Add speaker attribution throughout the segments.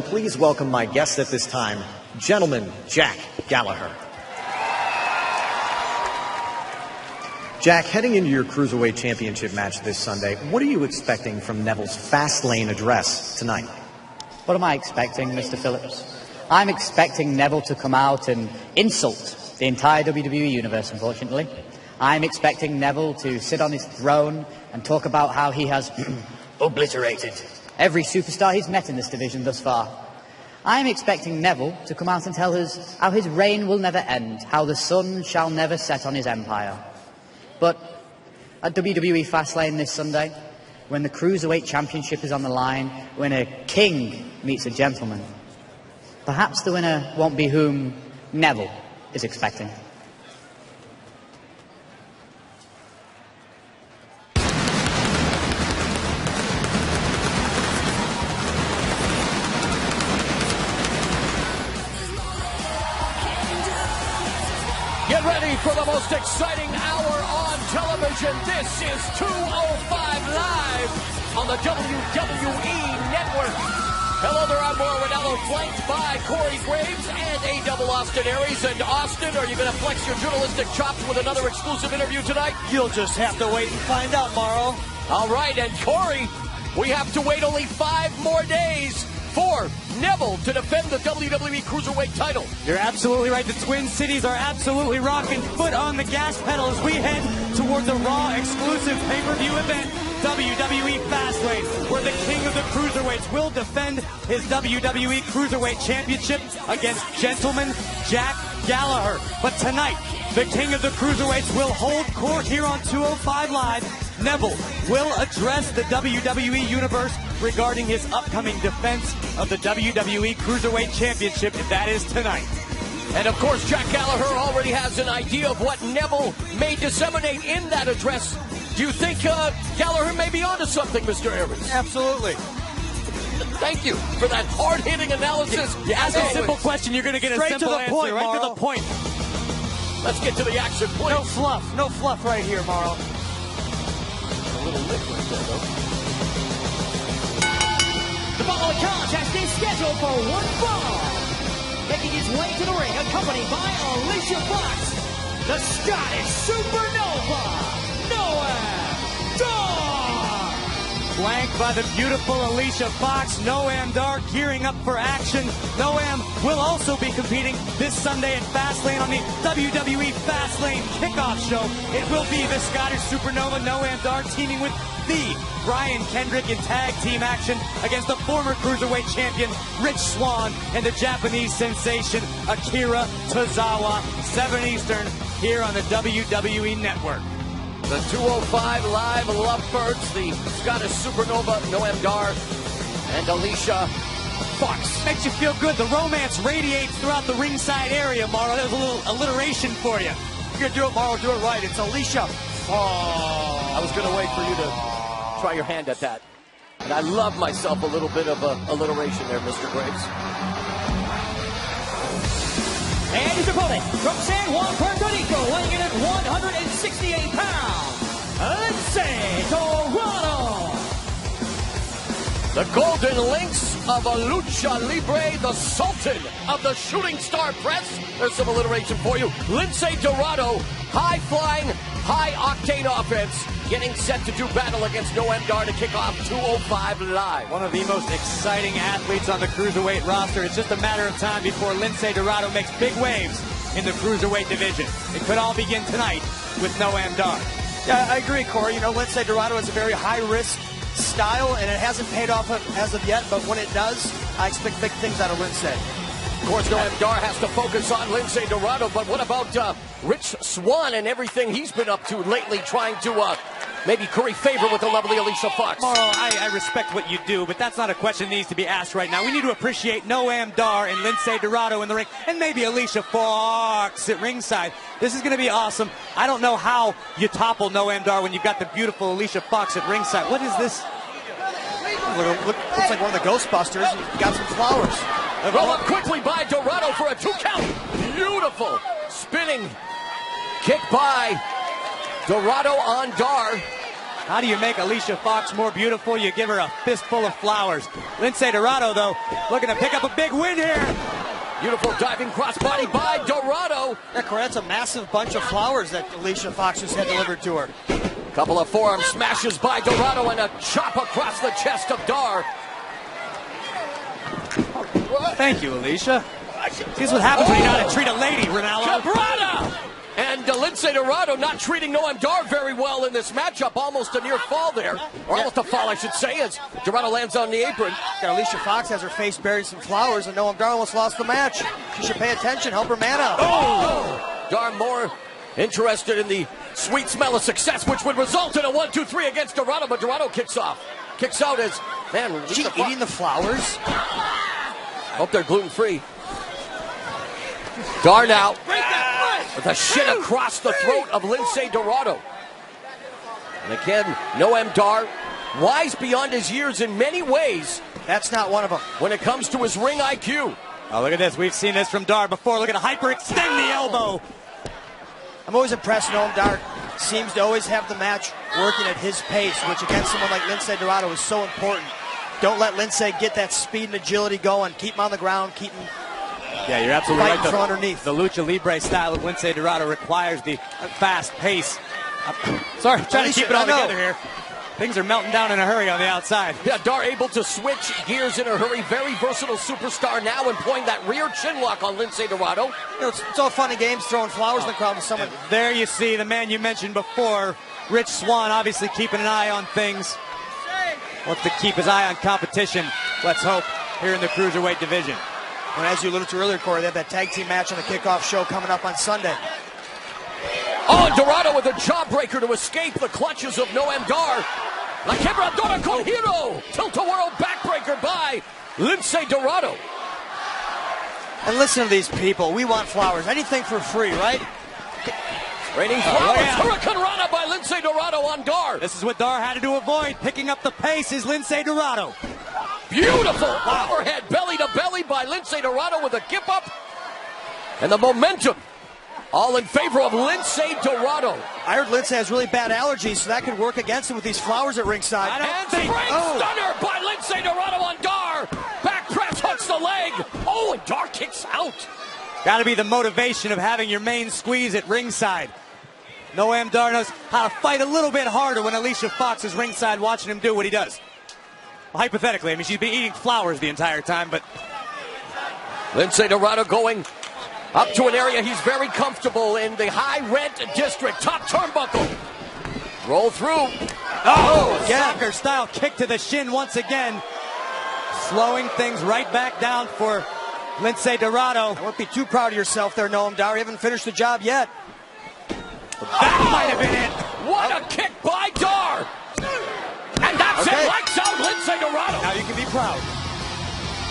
Speaker 1: Please welcome my guest at this time, gentleman Jack Galleghar. Jack, heading into your Cruiserweight Championship match this Sunday, what are you expecting from Neville's Fastlane address tonight?
Speaker 2: What am I expecting, Mr. Phillips? I'm expecting Neville to come out and insult the entire WWE Universe, unfortunately. I'm expecting Neville to sit on his throne and talk about how he has obliterated every superstar he's met in this division thus far. I'm expecting Neville to come out and tell us how his reign will never end, how the sun shall never set on his empire. But at WWE Fastlane this Sunday, when the Cruiserweight Championship is on the line, when a king meets a gentleman, perhaps the winner won't be whom Neville is expecting.
Speaker 3: Get ready for the most exciting hour on television. This is 205 Live on the WWE Network. Hello there, I'm Mauro Ranallo, flanked by Corey Graves and A. Double Austin Aries. And Austin, are you going to flex your journalistic chops with another exclusive interview tonight?
Speaker 4: You'll just have to wait and find out, Mauro.
Speaker 3: All right, and Corey, we have to wait only 5 more days for Neville to defend the WWE Cruiserweight title.
Speaker 4: You're absolutely right. The Twin Cities are absolutely rocking. Foot on the gas pedal as we head towards a Raw exclusive pay-per-view event, WWE Fastlane, where the King of the Cruiserweights will defend his WWE Cruiserweight Championship against gentleman Jack Galleghar. But tonight, the King of the Cruiserweights will hold court here on 205 Live. Neville will address the WWE Universe regarding his upcoming defense of the WWE Cruiserweight Championship, and that is tonight.
Speaker 3: And of course, Jack Galleghar already has an idea of what Neville may disseminate in that address. Do you think Galleghar may be onto something, Mr. Aries?
Speaker 4: Absolutely.
Speaker 3: Thank you for that hard-hitting analysis.
Speaker 4: You ask a simple question, you're going to get a simple answer.
Speaker 5: Point,
Speaker 4: right
Speaker 5: Mauro.
Speaker 4: to the point.
Speaker 3: Let's get to the action, please.
Speaker 5: No fluff right here, Mauro.
Speaker 3: A little liquid there, though.
Speaker 6: The following contest is scheduled for one fall. Making his way to the ring, accompanied by Alicia Fox, the Scottish Supernova, Noam Dar.
Speaker 4: Flanked by the beautiful Alicia Fox, Noam Dar gearing up for action. Noam will also be competing this Sunday at Fastlane on the WWE Fastlane Kickoff Show. It will be the Scottish Supernova, Noam Dar, teaming with the Brian Kendrick in tag team action against the former Cruiserweight champion Rich Swann and the Japanese sensation Akira Tozawa. 7 Eastern here on the WWE Network.
Speaker 3: The 205 Live Lovebirds, the Scottish Supernova, Noam Dar, and Alicia Fox.
Speaker 4: Makes you feel good. The romance radiates throughout the ringside area, Mauro. That was a little alliteration for you.
Speaker 5: You're going to do it, Mauro. Do it right. It's Alicia.
Speaker 3: I was going to wait for you to try your hand at that. And I love myself a little bit of alliteration there, Mr. Graves.
Speaker 6: And his opponent from San Juan, Puerto Rico, weighing in at 168 pounds, Lince Dorado.
Speaker 3: The Golden Links of a Lucha Libre, the Sultan of the Shooting Star Press. There's some alliteration for you. Lince Dorado, high-flying, high-octane offense, getting set to do battle against Noam Dar to kick off 205 Live.
Speaker 4: One of the most exciting athletes on the Cruiserweight roster. It's just a matter of time before Lince Dorado makes big waves in the Cruiserweight division. It could all begin tonight with Noam Dar.
Speaker 5: Yeah, I agree, Corey. You know, Lince Dorado is a very high-risk style, and it hasn't paid off as of yet, but when it does, I expect big things out of Lince.
Speaker 3: Of course, Noam Dar has to focus on Lince Dorado, but what about Rich Swann and everything he's been up to lately, trying to maybe curry favor with the lovely Alicia Fox?
Speaker 4: Mauro, I respect what you do, but that's not a question that needs to be asked right now. We need to appreciate Noam Dar and Lince Dorado in the ring, and maybe Alicia Fox at ringside. This is going to be awesome. I don't know how you topple Noam Dar when you've got the beautiful Alicia Fox at ringside. What is this?
Speaker 5: Looks like one of the Ghostbusters. He got some flowers.
Speaker 3: Roll up quickly by Dorado for a 2 count. Beautiful spinning kick by Dorado on Dar.
Speaker 4: How do you make Alicia Fox more beautiful? You give her a fistful of flowers. Lince Dorado, though, looking to pick up a big win here.
Speaker 3: Beautiful diving crossbody by Dorado.
Speaker 5: Yeah, Corey, that's a massive bunch of flowers that Alicia Fox just had delivered to her.
Speaker 3: Couple of forearm smashes by Dorado and a chop across the chest of Dar.
Speaker 4: Thank you, Alicia. Here's what happens when you know how to treat a lady, Ronaldo.
Speaker 3: Cabrera! And Lince Dorado not treating Noam Dar very well in this matchup. Almost a near fall there. Or almost a fall, I should say, as Dorado lands on the apron.
Speaker 5: Got Alicia Fox has her face buried in some flowers, and Noam Dar almost lost the match. She should pay attention, help her man out.
Speaker 3: Oh! Dar more interested in the sweet smell of success, which would result in a 1-2-3 against Dorado, but Dorado kicks off. Kicks out as, man,
Speaker 5: is she eating the flowers?
Speaker 3: I hope they're gluten-free. Dar now with a shin across the throat of Lince Dorado. And again, Noam Dar, wise beyond his years in many ways.
Speaker 5: That's not one of them.
Speaker 3: When it comes to his ring IQ.
Speaker 4: Oh, look at this. We've seen this from Dar before. Look at a hyperextend the elbow.
Speaker 5: I'm always impressed. Noam Dar seems to always have the match working at his pace, which against someone like Lince Dorado is so important. Don't let Lince get that speed and agility going. Keep him on the ground. Keep him.
Speaker 4: Yeah, you're absolutely right.
Speaker 5: From underneath.
Speaker 4: The Lucha Libre style of Lince Dorado requires the fast pace. Sorry, trying to keep it all together here. Things are melting down in a hurry on the outside.
Speaker 3: Yeah, Dar able to switch gears in a hurry. Very versatile superstar now employing that rear chin lock on Lince Dorado.
Speaker 5: You know, it's all fun and games throwing flowers in the crowd to someone.
Speaker 4: And there you see the man you mentioned before, Rich Swann, obviously keeping an eye on things. Wants to keep his eye on competition, let's hope, here in the Cruiserweight division.
Speaker 5: And as you alluded to earlier, Corey, they have that tag team match on the kickoff show coming up on Sunday.
Speaker 3: Oh, and Dorado with a jawbreaker to escape the clutches of Noam Dar. La quebradora con giro. Tilt-a-whirl backbreaker by Lince Dorado.
Speaker 5: And listen to these people. We want flowers. Anything for free, right?
Speaker 3: Raining flowers. Hurricane Rana by Lince Dorado on Dar.
Speaker 4: This is what Dar had to avoid. Picking up the pace is Lince Dorado.
Speaker 3: Beautiful overhead belly to belly by Lince Dorado with a gip up. And the momentum all in favor of Lince Dorado.
Speaker 5: I heard Lince has really bad allergies, so that could work against him with these flowers at ringside.
Speaker 3: And spring stunner by Lince Dorado on Dar. Back press hooks the leg. Oh, and Dar kicks out.
Speaker 4: Got to be the motivation of having your main squeeze at ringside. Noam Dar knows how to fight a little bit harder when Alicia Fox is ringside watching him do what he does. Well, hypothetically, I mean, she's been eating flowers the entire time, but...
Speaker 3: Lince Dorado going up to an area he's very comfortable in, the high rent district. Top turnbuckle. Roll through.
Speaker 4: Oh, soccer style kick to the shin once again. Slowing things right back down for Lince Dorado.
Speaker 5: I won't be too proud of yourself there, Noam Dar. You haven't finished the job yet.
Speaker 4: That might have been it.
Speaker 3: What a kick by Dar. And that's it. Lights out Lince Dorado.
Speaker 4: Now you can be proud.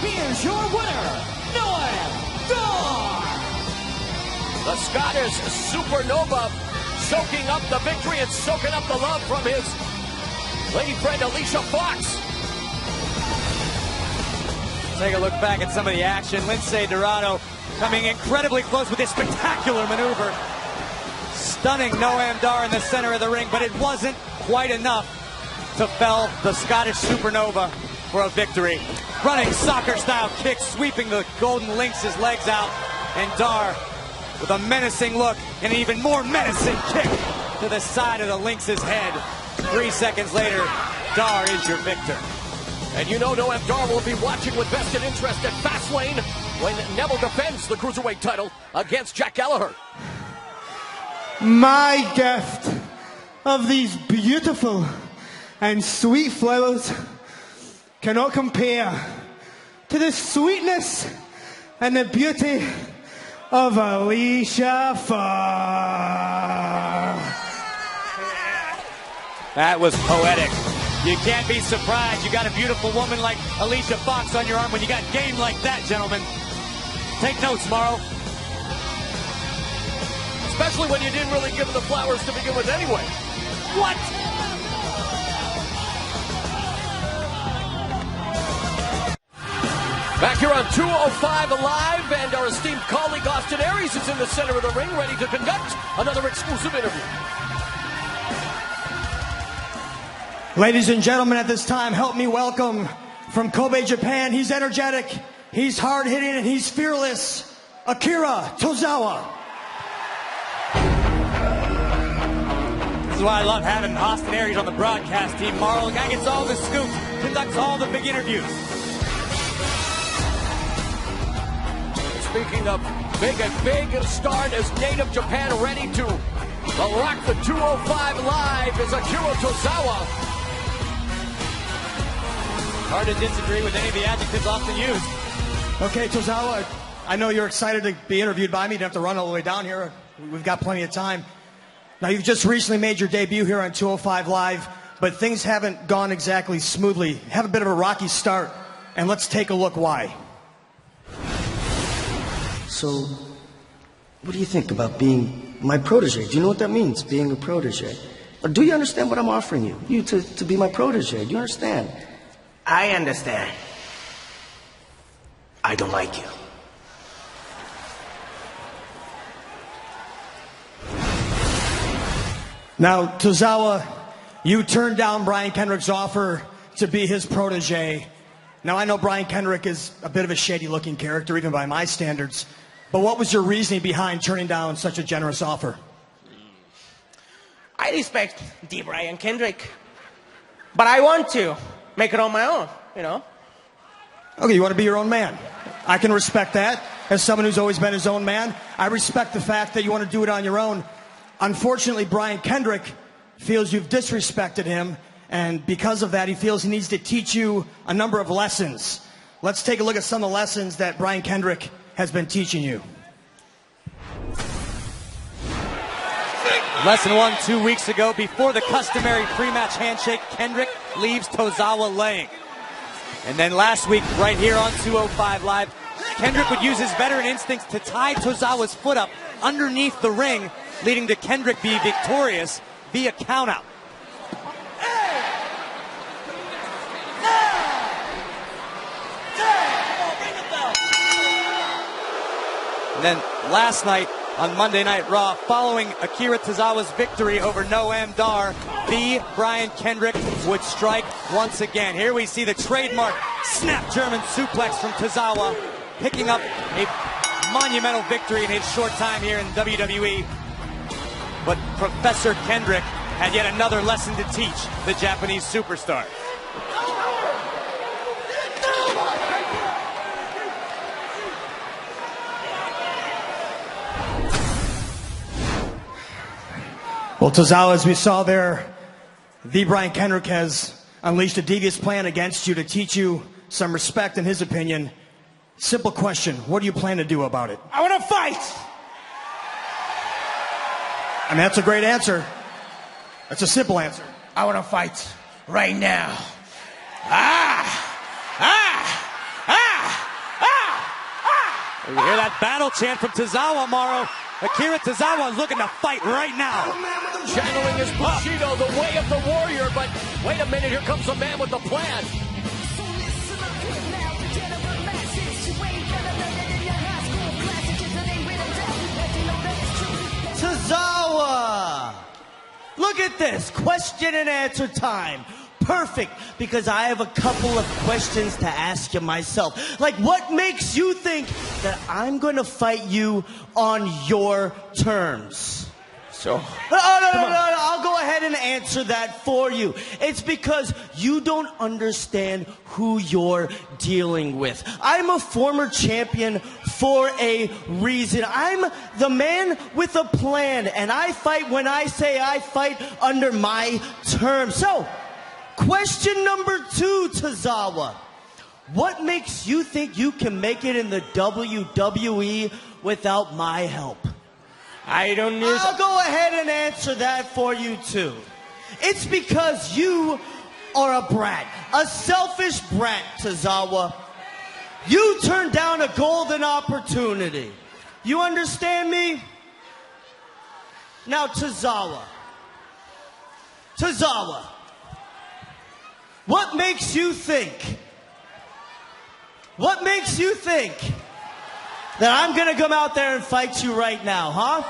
Speaker 6: Here's your winner, Noam Dar.
Speaker 3: The Scottish Supernova soaking up the victory and soaking up the love from his lady friend Alicia Fox.
Speaker 4: Take a look back at some of the action. Lince Dorado coming incredibly close with this spectacular maneuver. Stunning Noam Dar in the center of the ring, but it wasn't quite enough to fell the Scottish Supernova for a victory. Running soccer-style kick, sweeping the Golden Lynx's legs out, and Dar with a menacing look and an even more menacing kick to the side of the Lynx's head. 3 seconds later, Dar is your victor.
Speaker 3: And you know Noam Dar will be watching with vested interest at Fastlane when Neville defends the Cruiserweight title against Jack Galleghar.
Speaker 7: My gift of these beautiful and sweet flowers cannot compare to the sweetness and the beauty of Alicia Fox.
Speaker 4: That was poetic. You can't be surprised. You got a beautiful woman like Alicia Fox on your arm when you got game like that, gentlemen. Take notes, Morrow.
Speaker 3: Especially when you didn't really give her the flowers to begin with anyway.
Speaker 4: What?
Speaker 3: Back here on 205 Live, and our esteemed colleague Austin Aries is in the center of the ring, ready to conduct another exclusive interview.
Speaker 5: Ladies and gentlemen, at this time, help me welcome from Kobe, Japan. He's energetic, he's hard-hitting, and he's fearless, Akira Tozawa.
Speaker 4: This is why I love having Austin Aries on the broadcast team. Marl, the guy gets all the scoops, conducts all the big interviews.
Speaker 3: Speaking of big start as Native Japan ready to rock the 205 Live is Akira Tozawa.
Speaker 4: Hard to disagree with any of the adjectives often used.
Speaker 5: Okay, Tozawa, I know you're excited to be interviewed by me. You don't have to run all the way down here. We've got plenty of time. Now, you've just recently made your debut here on 205 Live, but things haven't gone exactly smoothly. Have a bit of a rocky start, and let's take a look why.
Speaker 8: So, what do you think about being my protege? Do you know what that means, being a protege? Or do you understand what I'm offering you? You to be my protege. Do you understand?
Speaker 9: I understand. I don't like you.
Speaker 5: Now, Tozawa, you turned down Brian Kendrick's offer to be his protege. Now, I know Brian Kendrick is a bit of a shady-looking character, even by my standards. But what was your reasoning behind turning down such a generous offer?
Speaker 9: I respect the Brian Kendrick, but I want to make it on my own, you know?
Speaker 5: Okay, you want to be your own man. I can respect that. As someone who's always been his own man, I respect the fact that you want to do it on your own. Unfortunately, Brian Kendrick feels you've disrespected him, and because of that, he feels he needs to teach you a number of lessons. Let's take a look at some of the lessons that Brian Kendrick has been teaching you.
Speaker 4: Lesson 1 2 weeks ago, before the customary pre-match handshake, Kendrick leaves Tozawa laying. And then last week, right here on 205 Live, Kendrick would use his veteran instincts to tie Tozawa's foot up underneath the ring, leading to Kendrick be victorious via countout. And then last night on Monday Night Raw, following Akira Tozawa's victory over Noam Dar, the Brian Kendrick would strike once again. Here we see the trademark snap German suplex from Tozawa, picking up a monumental victory in his short time here in WWE. But Professor Kendrick had yet another lesson to teach the Japanese superstar.
Speaker 5: Well, Tozawa, as we saw there, the Brian Kendrick has unleashed a devious plan against you to teach you some respect in his opinion. Simple question, what do you plan to do about it?
Speaker 9: I want to fight!
Speaker 5: I mean, that's a great answer. That's a simple answer.
Speaker 9: I want to fight right now.
Speaker 4: You hear that battle chant from Tozawa, Morrow. Akira Tozawa is looking to fight right now.
Speaker 3: Channeling his Bushido, the way of the warrior, but wait a minute, here comes the man with the plan.
Speaker 10: Tozawa! Look at this, question and answer time. Perfect, because I have a couple of questions to ask you myself. Like, what makes you think that I'm going to fight you on your terms?
Speaker 9: So,
Speaker 10: No, I'll go ahead and answer that for you. It's because you don't understand who you're dealing with. I'm a former champion for a reason. I'm the man with a plan, and I fight when I say I fight under my terms. So, question number 2, Tozawa. What makes you think you can make it in the WWE without my help?
Speaker 9: I don't need...
Speaker 10: I'll go ahead and answer that for you too. It's because you are a brat, a selfish brat, Tozawa. You turned down a golden opportunity. You understand me? Now, Tozawa, what makes you think that I'm gonna come out there and fight you right now, huh?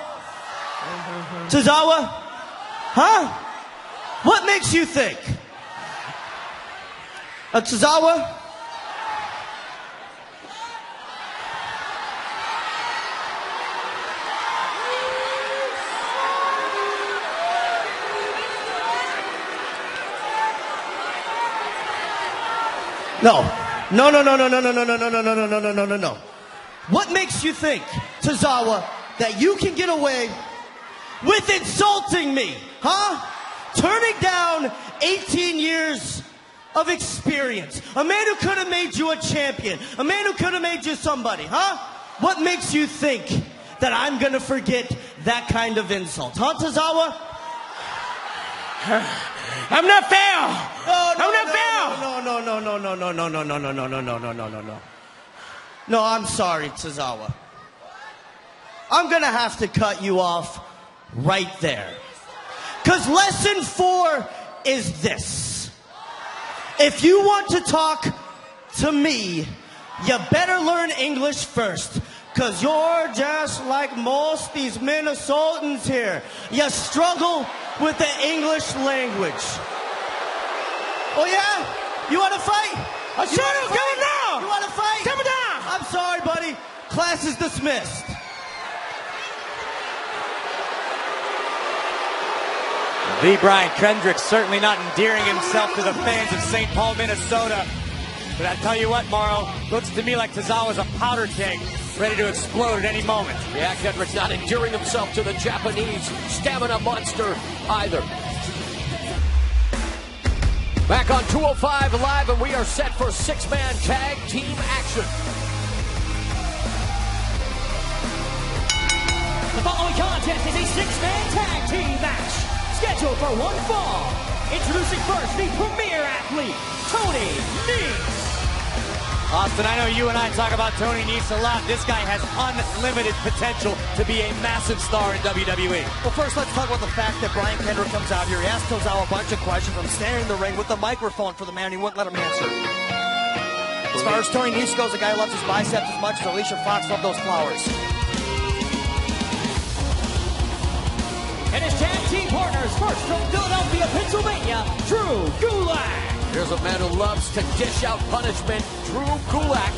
Speaker 10: Tozawa? Huh? What makes you think? Tozawa? No. No. What makes you think, Tozawa, that you can get away with insulting me, huh? Turning down 18 years of experience. A man who could have made you a champion. A man who could have made you somebody, huh? What makes you think that I'm gonna forget that kind of insult, huh, Tozawa?
Speaker 9: I'm not fair.
Speaker 10: No. No, I'm sorry, Tozawa. I'm gonna have to cut you off right there. 'Cause lesson 4 is this. If you want to talk to me, you better learn English first. 'Cause you're just like most these Minnesotans here. You struggle with the English language. Oh yeah? You wanna fight?
Speaker 9: Come on down.
Speaker 10: You wanna fight?
Speaker 9: Come down.
Speaker 10: I'm sorry, buddy. Class is dismissed.
Speaker 4: The Brian Kendrick certainly not endearing himself to the fans of St. Paul, Minnesota. But I tell you what, Morrow, looks to me like Tozawa's a powder keg, ready to explode at any moment.
Speaker 3: Yeah, Kendrick's not endearing himself to the Japanese stamina monster either. Back on 205 Live, and we are set for 6-man tag team action.
Speaker 6: The following contest is a 6-man tag team match, scheduled for one fall. Introducing first the premier athlete, Tony Nese.
Speaker 4: Austin, I know you and I talk about Tony Nese a lot. This guy has unlimited potential to be a massive star in WWE.
Speaker 5: Well, first, let's talk about the fact that Brian Kendrick comes out here. He asked Tozawa a bunch of questions. I'm standing in the ring with the microphone for the man. He wouldn't let him answer. As far as Tony Nese goes, the guy loves his biceps as much as Alicia Fox loved those flowers.
Speaker 6: And his tag team partners, first from Philadelphia, Pennsylvania, Drew Gulak.
Speaker 3: Here's a man who loves to dish out punishment, Drew Gulak.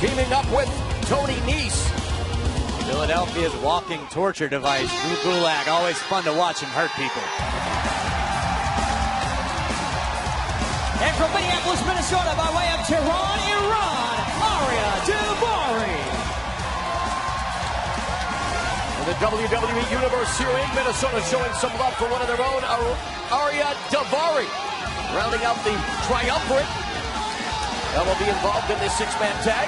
Speaker 3: Teaming up with Tony Nese.
Speaker 4: Philadelphia's walking torture device, Drew Gulak. Always fun to watch him hurt people.
Speaker 6: And from Minneapolis, Minnesota, by way of Tehran, Iran, Arya Daivari.
Speaker 3: And the WWE Universe here in Minnesota showing some love for one of their own, Arya Daivari. Rounding out the triumvirate that will be involved in this 6-man tag.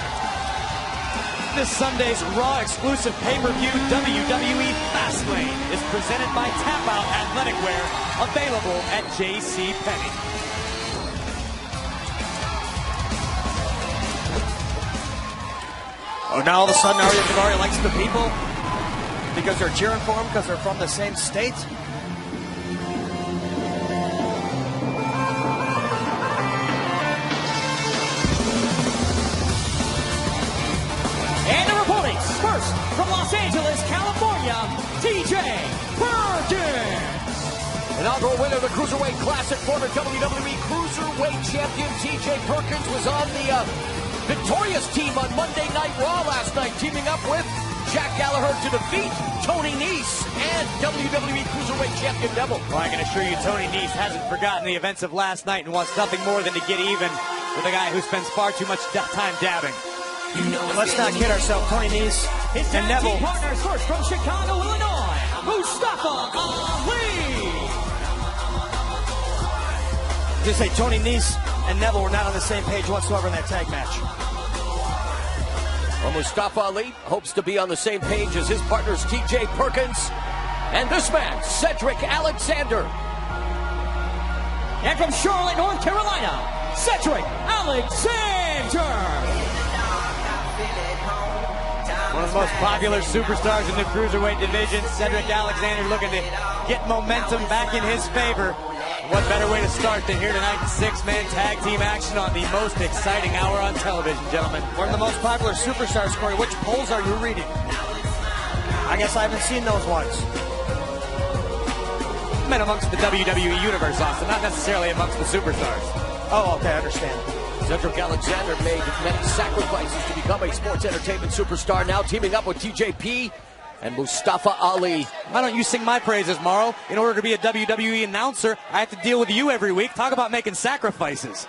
Speaker 4: This Sunday's Raw exclusive pay-per-view WWE Fastlane is presented by Tap Out Athletic Wear, available at JCPenney.
Speaker 5: Oh, now all of a sudden Arya Daivari likes the people because they're cheering for him because they're from the same state.
Speaker 6: And the reporting, first from Los Angeles, California, TJ Perkins.
Speaker 3: Inaugural winner of the Cruiserweight Classic, former WWE Cruiserweight Champion TJ Perkins was on the victorious team on Monday Night Raw last night, teaming up with Jack Galleghar to defeat Tony Nese and WWE Cruiserweight Champion Neville.
Speaker 4: Well, I can assure you Tony Nese hasn't forgotten the events of last night and wants nothing more than to get even with a guy who spends far too much time dabbing.
Speaker 5: Let's not kid ourselves. Tony Nese and Neville.
Speaker 6: Partners first from Chicago, Illinois, Mustafa Ali.
Speaker 5: Just say Tony Nese and Neville were not on the same page whatsoever in that tag match.
Speaker 3: Well, Mustafa Ali hopes to be on the same page as his partners TJ Perkins and this man, Cedric Alexander.
Speaker 6: And from Charlotte, North Carolina, Cedric Alexander.
Speaker 4: One of the most popular superstars in the Cruiserweight division, Cedric Alexander looking to get momentum back in his favor. What better way to start than here tonight in 6-man tag team action on the most exciting hour on television, gentlemen.
Speaker 5: One of the most popular superstars, Corey. Which polls are you reading? I guess I haven't seen those ones.
Speaker 4: Men amongst the WWE Universe, Austin, not necessarily amongst the superstars.
Speaker 5: Oh, okay, I understand.
Speaker 3: Cedric Alexander made many sacrifices to become a sports entertainment superstar, now teaming up with TJP and Mustafa Ali.
Speaker 4: Why don't you sing my praises, Morrow? In order to be a WWE announcer, I have to deal with you every week. Talk about making sacrifices.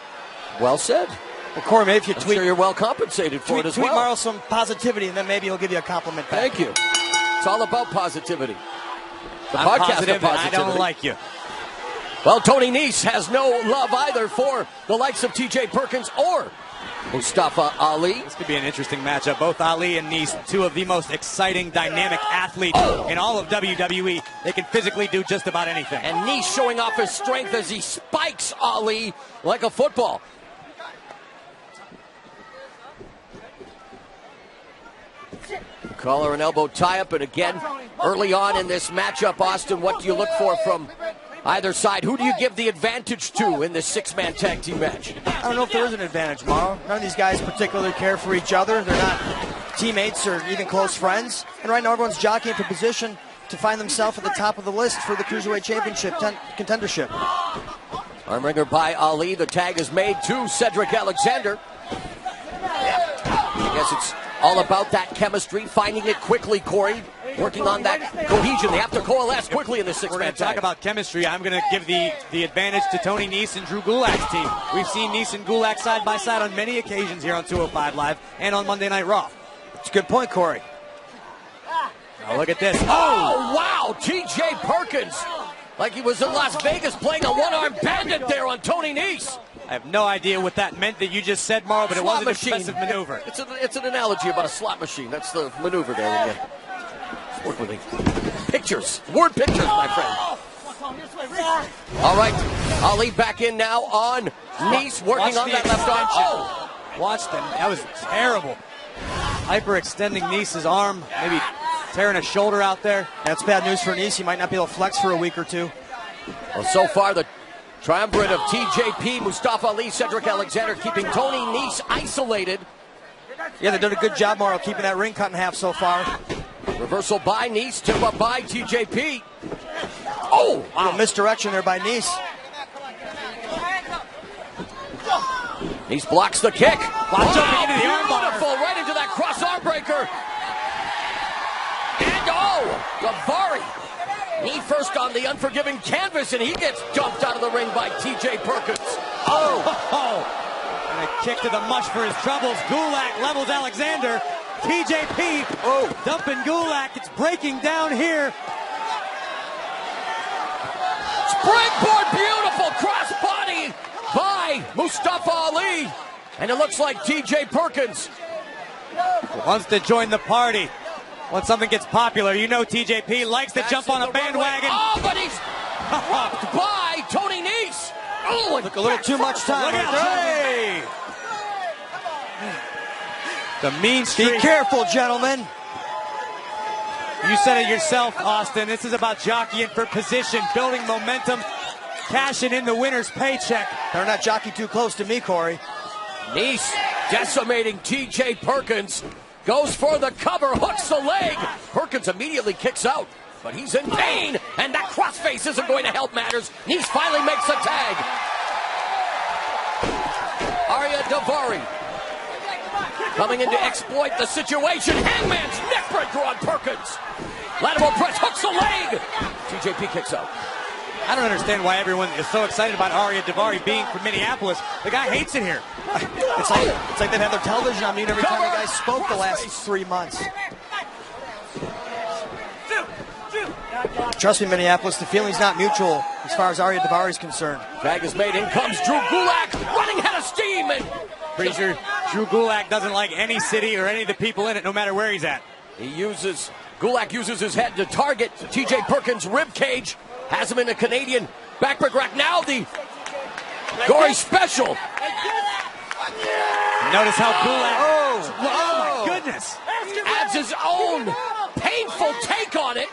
Speaker 3: Well said.
Speaker 5: Well, Corey, maybe if you
Speaker 3: I'm
Speaker 5: tweet,
Speaker 3: sure you're well compensated for it as
Speaker 5: tweet
Speaker 3: well.
Speaker 5: Morrow some positivity, and then maybe he'll give you a compliment back.
Speaker 3: Thank you. It's all about positivity. The
Speaker 4: I'm
Speaker 3: podcast
Speaker 4: positive
Speaker 3: of positivity.
Speaker 4: I don't like you.
Speaker 3: Well, Tony Nese has no love either for the likes of TJ Perkins or Mustafa Ali.
Speaker 4: This could be an interesting matchup. Both Ali and Nese, two of the most exciting, dynamic athletes in all of WWE. They can physically do just about anything.
Speaker 3: And Nese showing off his strength as he spikes Ali like a football. Collar and elbow tie-up, and again, early on in this matchup, Austin, what do you look for from either side? Who do you give the advantage to in this six-man tag team match?
Speaker 5: I don't know if there is an advantage, Morrow. None of these guys particularly care for each other. They're not teammates or even close friends. And right now, everyone's jockeying for position to find themselves at the top of the list for the Cruiserweight Championship contendership.
Speaker 3: Armringer by Ali. The tag is made to Cedric Alexander. I guess it's all about that chemistry, finding it quickly, Corey. Working on that cohesion. They have to coalesce quickly in this six-man
Speaker 4: We're going to talk about chemistry. I'm going to give the advantage to Tony Nese and Drew Gulak's team. We've seen Nese and Gulak side by side on many occasions here on 205 Live and on Monday Night Raw.
Speaker 5: It's a good point, Corey.
Speaker 4: Now look at this.
Speaker 3: Oh, wow! TJ Perkins. Like he was in Las Vegas playing a one-armed bandit there on Tony Nese.
Speaker 4: I have no idea what that meant that you just said, Morrow, but it was an expensive maneuver.
Speaker 3: It's an analogy about a slot machine. That's the maneuver there. When you work with pictures. Word pictures, my friend. All right. Ali back in now on Nese, working on that left arm. Oh!
Speaker 4: Watch them. That was terrible. Hyperextending Nese's arm, maybe tearing a shoulder out there.
Speaker 5: That's bad news for Nese. He might not be able to flex for a week or two.
Speaker 3: Well, so far, the triumvirate of TJP, Mustafa Ali, Cedric Alexander, keeping Tony Nese isolated.
Speaker 5: Yeah, they've done a good job, Morrow, keeping that ring cut in half so far.
Speaker 3: Reversal by Nese, tip up by TJP. Oh, wow.
Speaker 5: Little misdirection there by Nese.
Speaker 3: Nese blocks the kick.
Speaker 4: Wow, jumping into the armbar.
Speaker 3: Beautiful, right into that cross arm breaker. And Davari. Knee first on the unforgiving canvas, and he gets dumped out of the ring by TJ Perkins.
Speaker 4: And a kick to the mush for his troubles. Gulak levels Alexander. TJP dumping Gulak. It's breaking down here.
Speaker 3: Springboard, beautiful crossbody by Mustafa Ali. And it looks like TJ Perkins
Speaker 4: Wants to join the party. When something gets popular, you know TJP likes to jump on a bandwagon.
Speaker 3: Oh, but he's dropped by Tony Nese. Oh,
Speaker 5: took a little too much time.
Speaker 4: Look out, hey! The mean streak.
Speaker 5: Be careful, gentlemen.
Speaker 4: You said it yourself, Austin. This is about jockeying for position, building momentum, cashing in the winner's paycheck.
Speaker 5: They're not jockey too close to me, Corey.
Speaker 3: Nese decimating TJ Perkins. Goes for the cover, hooks the leg. Perkins immediately kicks out, but he's in pain, and that crossface isn't going to help matters. Nese finally makes the tag. Davari coming in to exploit the situation. Hangman's neckbreaker on Perkins. Lateral press, hooks the leg. TJP kicks out.
Speaker 4: I don't understand why everyone is so excited about Davari being from Minneapolis. The guy hates it here.
Speaker 5: It's like they've had their television on mute every time the guy spoke the last 3 months. Trust me, Minneapolis, the feeling's not mutual as far as Davari is concerned.
Speaker 3: Tag is made. In comes Drew Gulak, running head of steam. And
Speaker 4: pretty sure Drew Gulak doesn't like any city or any of the people in it, no matter where he's at.
Speaker 3: Gulak uses his head to target TJ Perkins' rib cage. Has him in a Canadian backbreak rack. Now the gory special.
Speaker 4: Notice how Gulak, oh my goodness,
Speaker 3: adds his own painful take on it.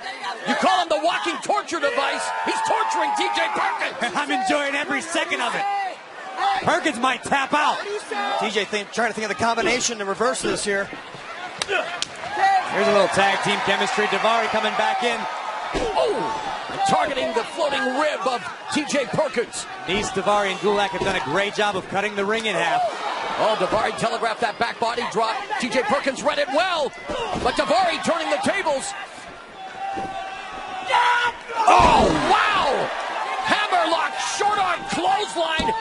Speaker 3: You call him the walking torture device. He's torturing TJ Perkins.
Speaker 4: I'm enjoying every second of it. Perkins might tap out.
Speaker 5: TJ trying to think of the combination to reverse this here.
Speaker 4: Here's a little tag team chemistry. Davari coming back in.
Speaker 3: And targeting the floating rib of TJ Perkins.
Speaker 4: Nice, Daivari, and Gulak have done a great job of cutting the ring in half.
Speaker 3: Oh, Daivari telegraphed that back body drop. TJ Perkins read it well. But Daivari turning the tables. Oh, wow! Hammerlock, short arm clothesline.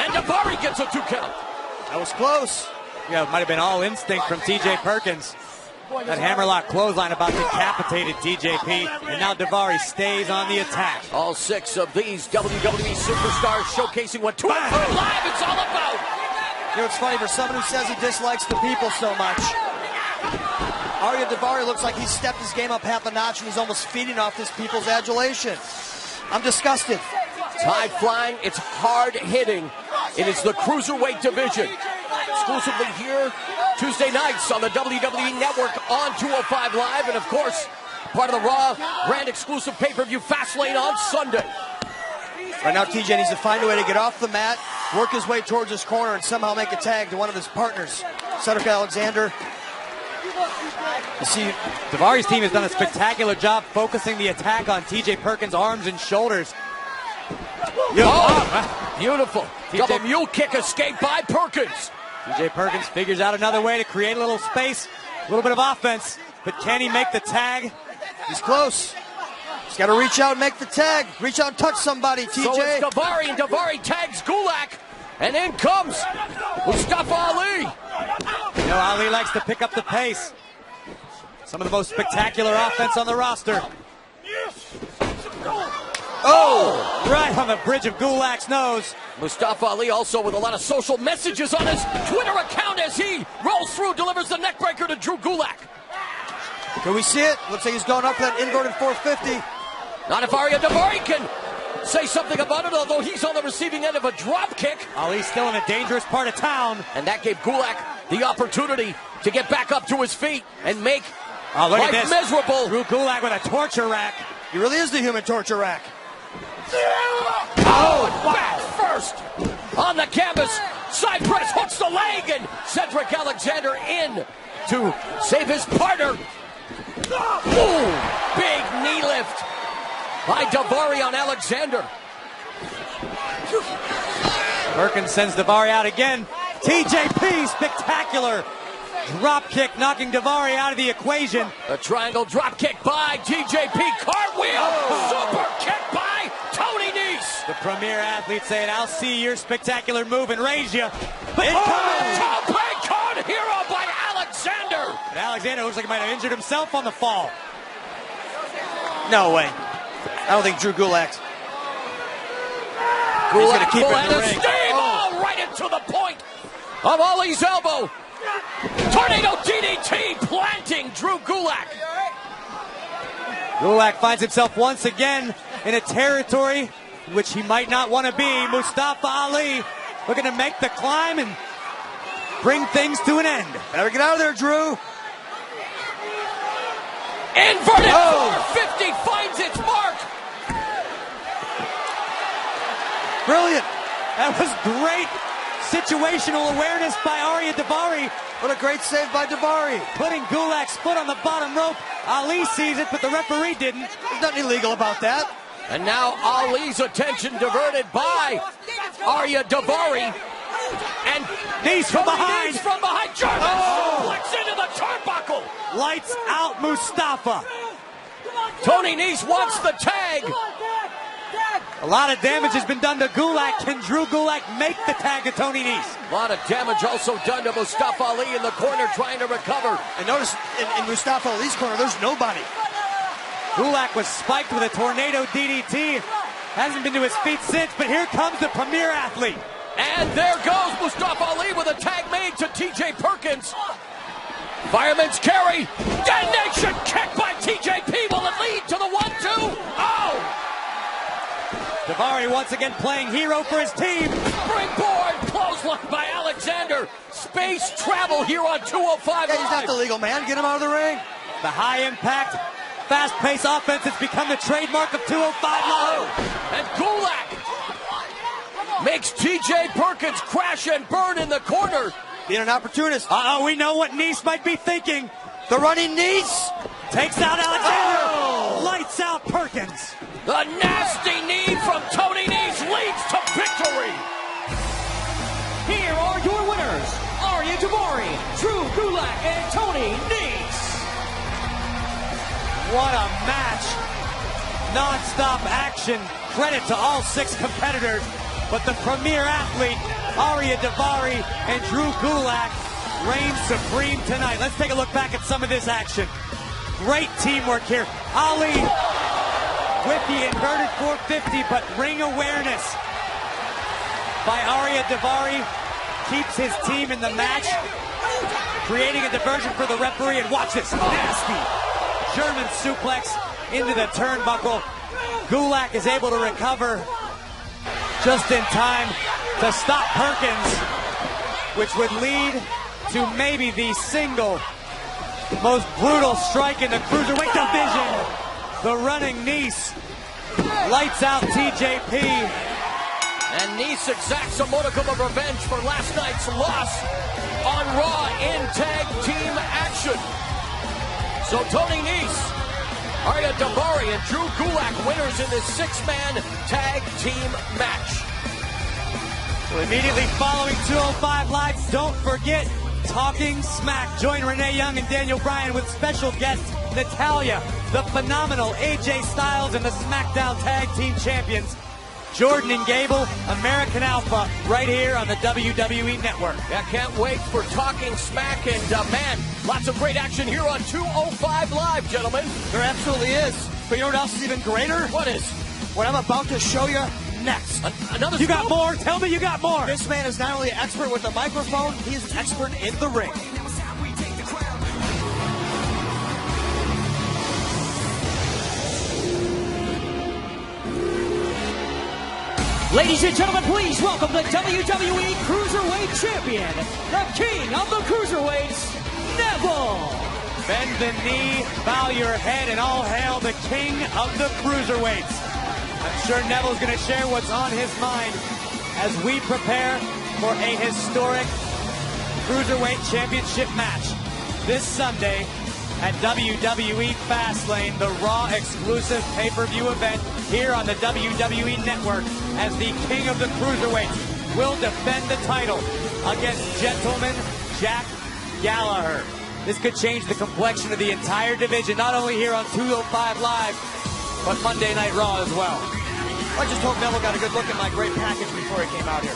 Speaker 3: And Daivari gets a 2 count.
Speaker 5: That was close.
Speaker 4: Yeah, it might have been all instinct from TJ Perkins. That hammerlock clothesline about decapitated TJP, and now Daivari stays on the attack.
Speaker 3: All 6 of these WWE superstars showcasing what 205 Live is all about.
Speaker 5: You know, it's funny for someone who says he dislikes the people so much. Arya Daivari looks like he's stepped his game up half a notch, and he's almost feeding off this people's adulation. I'm disgusted.
Speaker 3: It's high flying, it's hard hitting. It is the Cruiserweight division. Exclusively here Tuesday nights on the WWE Network on 205 Live, and of course, part of the Raw brand exclusive pay-per-view Fastlane on Sunday.
Speaker 5: Right now, TJ needs to find a way to get off the mat, work his way towards his corner, and somehow make a tag to one of his partners, Cedric Alexander.
Speaker 4: You see, Daivari's team has done a spectacular job focusing the attack on TJ Perkins' arms and shoulders.
Speaker 3: Beautiful. Double mule kick escape by Perkins.
Speaker 4: TJ Perkins figures out another way to create a little space, a little bit of offense, but can he make the tag?
Speaker 5: He's close. He's got to reach out and make the tag. Reach out and touch somebody, TJ.
Speaker 3: So it's Daivari, and Daivari tags Gulak, and in comes Mustafa Ali.
Speaker 4: You know, Ali likes to pick up the pace. Some of the most spectacular offense on the roster. Oh! Right on the bridge of Gulak's nose.
Speaker 3: Mustafa Ali also with a lot of social messages on his Twitter account as he rolls through, delivers the neckbreaker to Drew Gulak.
Speaker 5: Can we see it? Looks like he's going up that inverted 450.
Speaker 3: Not if Arya Daivari can say something about it, although he's on the receiving end of a drop kick.
Speaker 4: Ali's still in a dangerous part of town.
Speaker 3: And that gave Gulak the opportunity to get back up to his feet and make
Speaker 4: life
Speaker 3: miserable.
Speaker 4: Drew Gulak with a torture rack.
Speaker 5: He really is the human torture rack.
Speaker 3: Oh, back first on the canvas. Side press hooks the leg, and Cedric Alexander in to save his partner. Ooh, big knee lift by Daivari on Alexander.
Speaker 4: Perkins sends Daivari out again. TJP, spectacular drop kick, knocking Daivari out of the equation.
Speaker 3: A triangle drop kick by TJP. Cartwheel, super kick by Tony Nese.
Speaker 4: The premier athlete saying, I'll see your spectacular move and raise you. But
Speaker 3: Tope con hero by Alexander.
Speaker 4: But Alexander looks like he might have injured himself on the fall.
Speaker 5: No way. I don't think Drew Gulak. He's going to keep it in the ring.
Speaker 3: Oh, right into the point of Ali's elbow. Tornado DDT planting Drew Gulak.
Speaker 4: Gulak finds himself once again in a territory in which he might not want to be. Mustafa Ali looking to make the climb and bring things to an end.
Speaker 5: Better get out of there, Drew.
Speaker 3: Inverted 450 finds its mark.
Speaker 5: Brilliant.
Speaker 4: That was great situational awareness by Arya Daivari.
Speaker 5: What a great save by Daivari.
Speaker 4: Putting Gulak's foot on the bottom rope. Ali sees it, but the referee didn't.
Speaker 5: There's nothing illegal about that.
Speaker 3: And now Ali's attention diverted by Arya Daivari. And
Speaker 4: knees from behind.
Speaker 3: Knees from behind. German suplex into the turnbuckle.
Speaker 4: Lights out Mustafa.
Speaker 3: Tony Nese wants the tag.
Speaker 4: A lot of damage has been done to Gulak. Can Drew Gulak make the tag to Tony Nese?
Speaker 3: A lot of damage also done to Mustafa Ali in the corner trying to recover.
Speaker 5: And notice in Mustafa Ali's corner, there's nobody.
Speaker 4: Gulak was spiked with a tornado DDT. Hasn't been to his feet since, but here comes the premier athlete.
Speaker 3: And there goes Mustafa Ali with a tag made to TJ Perkins. Fireman's carry. Detonation kick by TJP. Will it lead to the 1-2? Oh!
Speaker 4: Daivari once again playing hero for his team.
Speaker 3: Springboard clothesline by Alexander. Space travel here on 205
Speaker 5: Live. He's not the legal man. Get him out of the ring.
Speaker 4: The high impact, fast-paced offense has become the trademark of 205 Live.
Speaker 3: And Gulak makes TJ Perkins crash and burn in the corner.
Speaker 5: Being an opportunist.
Speaker 4: We know what Nese might be thinking.
Speaker 5: The running Nese
Speaker 4: takes out Alexander. Lights Lights out Perkins.
Speaker 3: The nasty knee from Tony Nese leads to victory.
Speaker 6: Here are your winners, Arya Daivari, Drew Gulak, and Tony Nese.
Speaker 4: What a match. Non-stop action. Credit to all 6 competitors. But the premier athlete, Arya Daivari and Drew Gulak, reigns supreme tonight. Let's take a look back at some of this action. Great teamwork here. Ali with the inverted 450, but ring awareness by Arya Daivari keeps his team in the match, creating a diversion for the referee. And watch this nasty German suplex into the turnbuckle. Gulak is able to recover just in time to stop Perkins, which would lead to maybe the single most brutal strike in the cruiserweight division. The running Nese lights out TJP.
Speaker 3: And Nese exacts a modicum of revenge for last night's loss on Raw in tag team action. So Tony Nese, Arya Daivari, and Drew Gulak winners in this 6-man tag team match.
Speaker 4: So immediately following 205 Live, don't forget Talking Smack. Join Renee Young and Daniel Bryan with special guests Natalya, the phenomenal AJ Styles, and the SmackDown Tag Team Champions Jordan and Gable, American Alpha, right here on the WWE Network.
Speaker 3: Yeah, can't wait for Talking Smack, and man, lots of great action here on 205 Live, gentlemen.
Speaker 5: There absolutely is. But you know what else is even greater?
Speaker 3: What is?
Speaker 5: What I'm about to show you next.
Speaker 3: Another
Speaker 4: You
Speaker 3: scoop?
Speaker 4: got more? Tell me you got more.
Speaker 5: This man is not only an expert with the microphone, he is an expert in the ring.
Speaker 6: Ladies and gentlemen, please welcome the WWE Cruiserweight Champion, the King of the Cruiserweights, Neville.
Speaker 4: Bend the knee, bow your head, and all hail the King of the Cruiserweights. I'm sure Neville's going to share what's on his mind as we prepare for a historic Cruiserweight Championship match this Sunday at WWE Fastlane, the Raw exclusive pay-per-view event here on the WWE Network, as the King of the Cruiserweights will defend the title against Gentleman Jack Galleghar. This could change the complexion of the entire division, not only here on 205 Live, but Monday Night Raw as well.
Speaker 5: I just hope Neville got a good look at my great package before he came out here.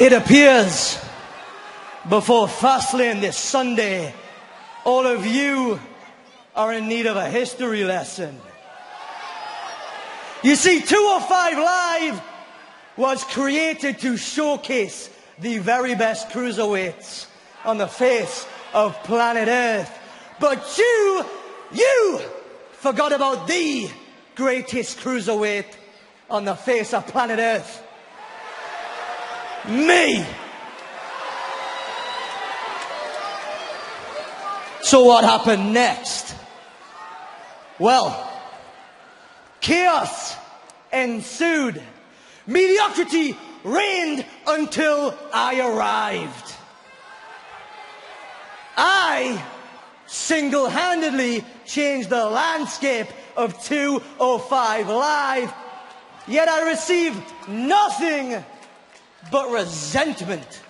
Speaker 5: It appears before Fastlane this Sunday, all of you are in need of a history lesson. You see, 205 Live was created to showcase the very best cruiserweights on the face of planet Earth. But you forgot about the greatest cruiserweight on the face of planet Earth. Me. So what happened next? Well, chaos ensued. Mediocrity reigned until I arrived. I single-handedly changed the landscape of 205 Live, yet I received nothing but resentment.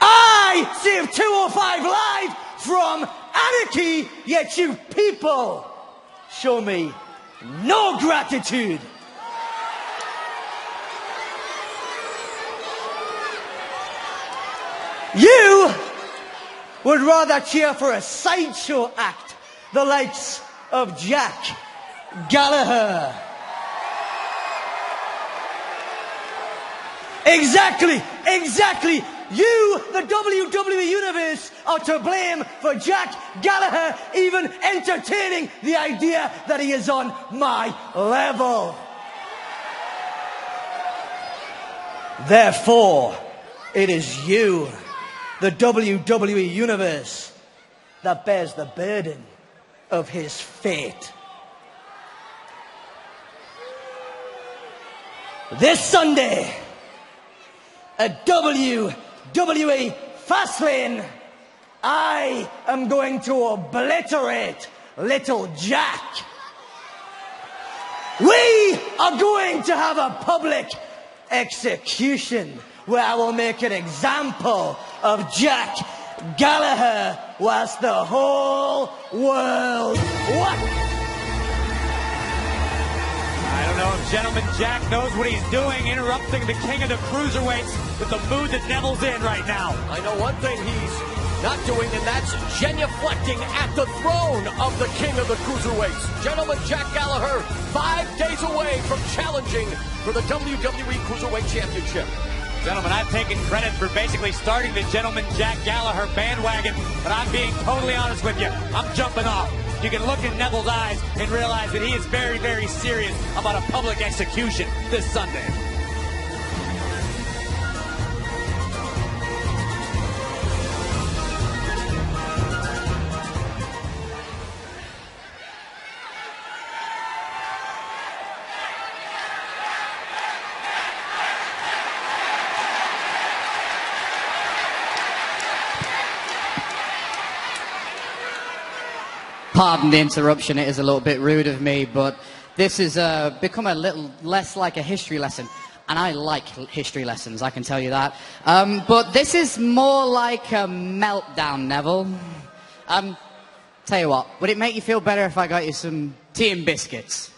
Speaker 5: I saved 205 Live from anarchy, yet you people show me no gratitude. You would rather cheer for a sideshow act, the likes of Jack Galleghar. Exactly. You, the WWE Universe, are to blame for Jack Galleghar even entertaining the idea that he is on my level. Therefore, it is you, the WWE Universe,
Speaker 10: that bears the burden of his fate. This Sunday, at WWE Fastlane, I am going to obliterate Little Jack. We are going to have a public execution where I will make an example of Jack Galleghar whilst the whole world
Speaker 4: I don't know if Gentleman Jack knows what he's doing, interrupting the king of the cruiserweights with the mood that Neville's in right now.
Speaker 3: I know one thing he's not doing, and that's genuflecting at the throne of the king of the cruiserweights. Gentleman Jack Galleghar, 5 days away from challenging for the WWE Cruiserweight Championship.
Speaker 4: Gentlemen, I've taken credit for basically starting the Gentleman Jack Galleghar bandwagon, but I'm being totally honest with you. I'm jumping off. You can look in Neville's eyes and realize that he is very, very serious about a public execution this Sunday.
Speaker 2: Pardon the interruption, it is a little bit rude of me, but this has become a little less like a history lesson. And I like history lessons, I can tell you that. But this is more like a meltdown, Neville. Tell you what, would it make you feel better if I got you some tea and biscuits?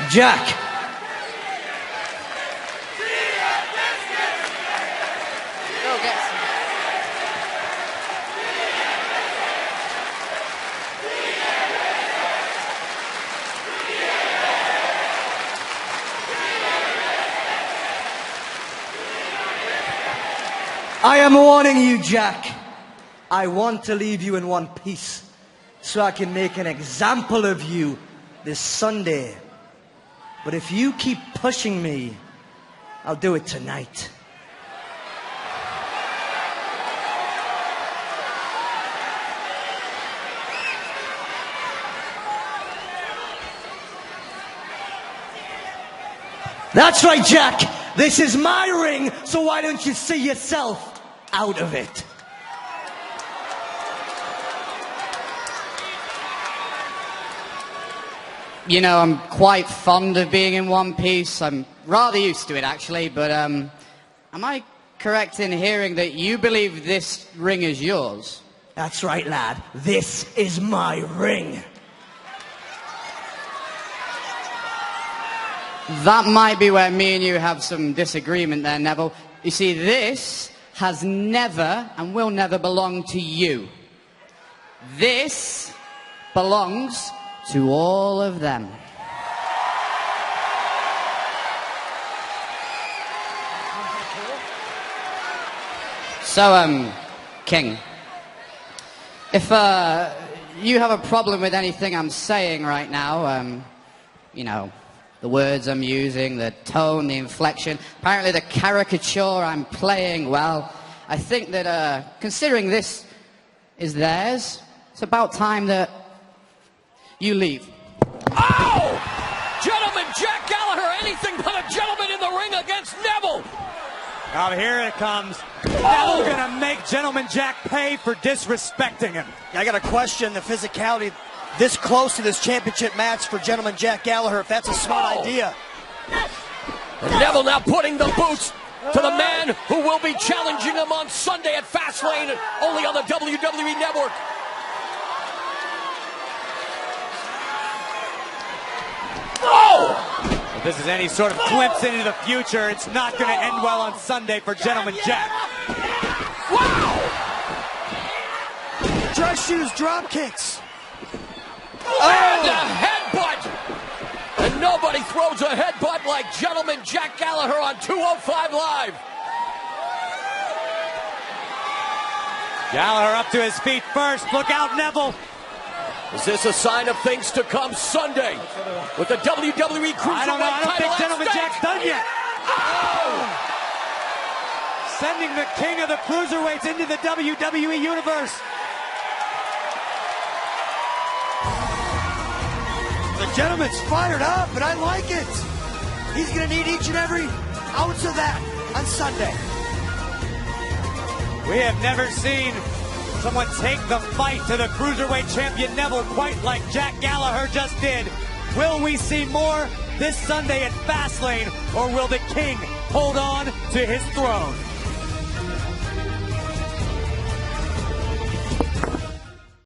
Speaker 10: Jack. I am warning you, Jack. I want to leave you in one piece so I can make an example of you this Sunday. But if you keep pushing me, I'll do it tonight. That's right, Jack. This is my ring, so why don't you see yourself out of it?
Speaker 2: You know, I'm quite fond of being in one piece. I'm rather used to it, actually, but am I correct in hearing that you believe this ring is yours?
Speaker 10: That's right, lad. This is my ring.
Speaker 2: That might be where me and you have some disagreement there, Neville. You see, this has never and will never belong to you. This belongs to all of them. So, King, if you have a problem with anything I'm saying right now, you know, the words I'm using, the tone, the inflection, apparently the caricature I'm playing, well, I think that considering this is theirs, it's about time that you leave.
Speaker 3: Oh! Gentleman Jack Galleghar, anything but a gentleman in the ring against Neville.
Speaker 4: Oh, here it comes. Neville gonna make Gentleman Jack pay for disrespecting him.
Speaker 5: I got to question the physicality this close to this championship match for Gentleman Jack Galleghar, if that's a smart idea.
Speaker 3: And Neville now putting the boots to the man who will be challenging him on Sunday at Fastlane, only on the WWE Network.
Speaker 4: Oh! If this is any sort of glimpse into the future, it's not going to end well on Sunday for Gentleman Jack.
Speaker 3: Wow!
Speaker 5: Dress shoes, drop kicks.
Speaker 3: And a headbutt! And nobody throws a headbutt like Gentleman Jack Galleghar on 205 Live.
Speaker 4: Galleghar up to his feet first. Look out, Neville.
Speaker 3: Is this a sign of things to come Sunday with the WWE Cruiserweight title?
Speaker 4: I don't think Gentleman Jack's done yet.
Speaker 3: Oh!
Speaker 4: Send sending the king of the cruiserweights into the WWE Universe.
Speaker 5: The gentleman's fired up, and I like it. He's going to need each and every ounce of that on Sunday.
Speaker 4: We have never seen someone take the fight to the Cruiserweight champion Neville quite like Jack Galleghar just did. Will we see more this Sunday at Fastlane, or will the King hold on to his throne?